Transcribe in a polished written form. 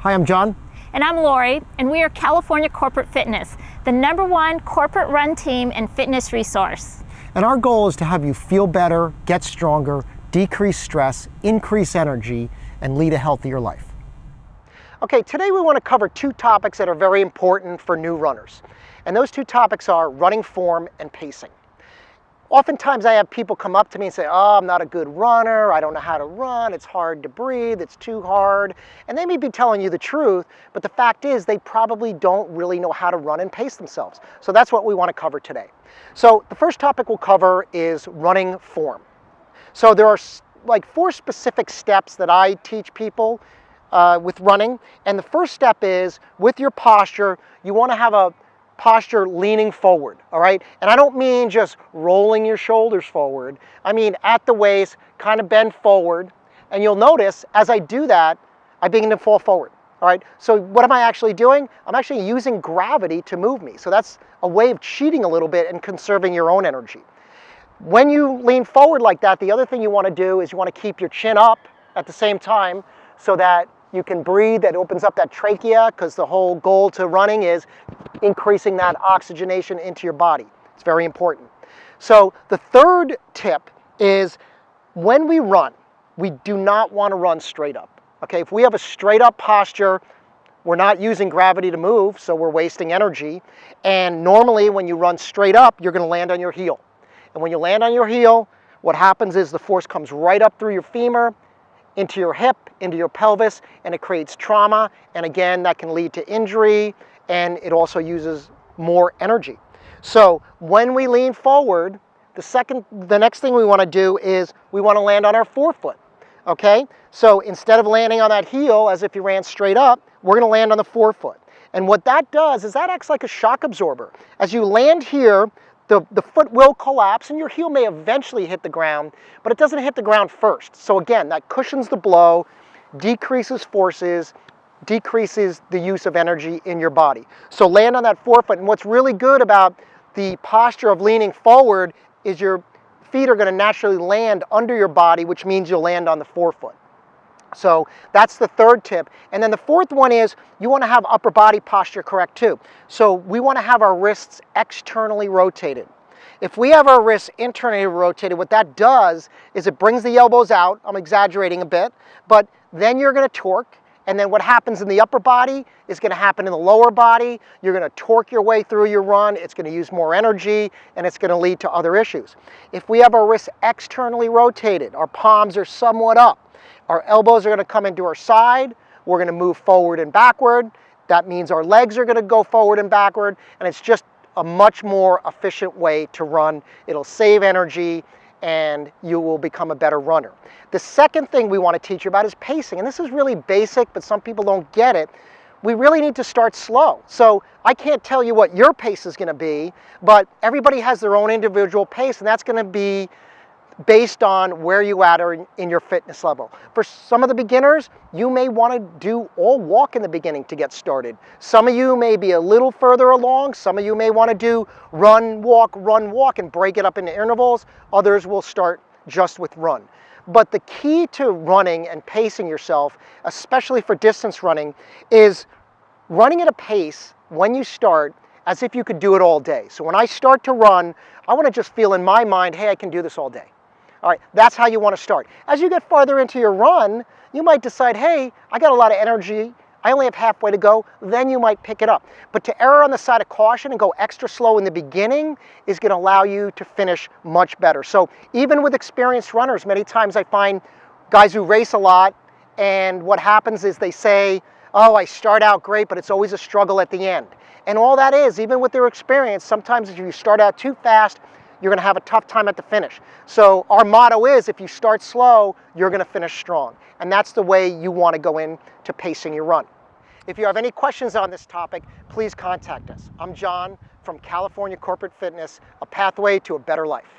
Hi, I'm John. And I'm Lori, and we are California Corporate Fitness, the #1 corporate run team and fitness resource. And our goal is to have you feel better, get stronger, decrease stress, increase energy, and lead a healthier life. Okay, today we want to cover two topics that are very important for new runners. And those two topics are running form and pacing. Oftentimes I have people come up to me and say, oh, I'm not a good runner, I don't know how to run, it's hard to breathe, it's too hard. And they may be telling you the truth, but the fact is they probably don't really know how to run and pace themselves. So that's what we want to cover today. So the first topic we'll cover is running form. So there are like 4 specific steps that I teach people with running. And the first step is, with your posture, you want to have a posture leaning forward, all right? And I don't mean just rolling your shoulders forward. I mean at the waist, kind of bend forward. And you'll notice as I do that, I begin to fall forward, all right? So what am I actually doing? I'm actually using gravity to move me. So that's a way of cheating a little bit and conserving your own energy. When you lean forward like that, the other thing you want to do is you want to keep your chin up at the same time so that you can breathe. That opens up that trachea, because the whole goal to running is increasing that oxygenation into your body. It's very important. So the third tip is, when we run, we do not want to run straight up. Okay, if we have a straight up posture, we're not using gravity to move, so we're wasting energy. And normally when you run straight up, you're going to land on your heel. And when you land on your heel, what happens is the force comes right up through your femur, into your hip, into your pelvis, and it creates trauma. And again, that can lead to injury, and it also uses more energy. So when we lean forward, the next thing we want to do is we want to land on our forefoot. Okay? So instead of landing on that heel as if you ran straight up, we're going to land on the forefoot. And what that does is that acts like a shock absorber. As you land here, the foot will collapse and your heel may eventually hit the ground, but it doesn't hit the ground first. So again, that cushions the blow, decreases forces, decreases the use of energy in your body. So land on that forefoot. And what's really good about the posture of leaning forward is your feet are going to naturally land under your body, which means you'll land on the forefoot. So that's the third tip. And then the fourth one is, you want to have upper body posture correct too. So we want to have our wrists externally rotated. If we have our wrists internally rotated, what that does is it brings the elbows out. I'm exaggerating a bit, but then you're going to torque. And then what happens in the upper body is going to happen in the lower body. You're going to torque your way through your run. It's going to use more energy, and it's going to lead to other issues. If we have our wrists externally rotated, our palms are somewhat up, our elbows are going to come into our side. We're going to move forward and backward. That means our legs are going to go forward and backward, and it's just a much more efficient way to run. It'll save energy, and you will become a better runner. The second thing we want to teach you about is pacing, and this is really basic, but some people don't get it. We really need to start slow. So I can't tell you what your pace is going to be, but everybody has their own individual pace, and that's going to be based on where you are in your fitness level. For some of the beginners, you may want to do all walk in the beginning to get started. Some of you may be a little further along. Some of you may want to do run, walk, and break it up into intervals. Others will start just with run. But the key to running and pacing yourself, especially for distance running, is running at a pace when you start as if you could do it all day. So when I start to run, I want to just feel in my mind, hey, I can do this all day. All right, that's how you want to start. As you get farther into your run, you might decide, hey, I got a lot of energy, I only have halfway to go, then you might pick it up. But to err on the side of caution and go extra slow in the beginning is going to allow you to finish much better. So even with experienced runners, many times I find guys who race a lot, and what happens is they say, oh, I start out great, but it's always a struggle at the end. And all that is, even with their experience, sometimes if you start out too fast, you're going to have a tough time at the finish. So our motto is, if you start slow, you're going to finish strong. And that's the way you want to go into pacing your run. If you have any questions on this topic, please contact us. I'm John from California Corporate Fitness, a pathway to a better life.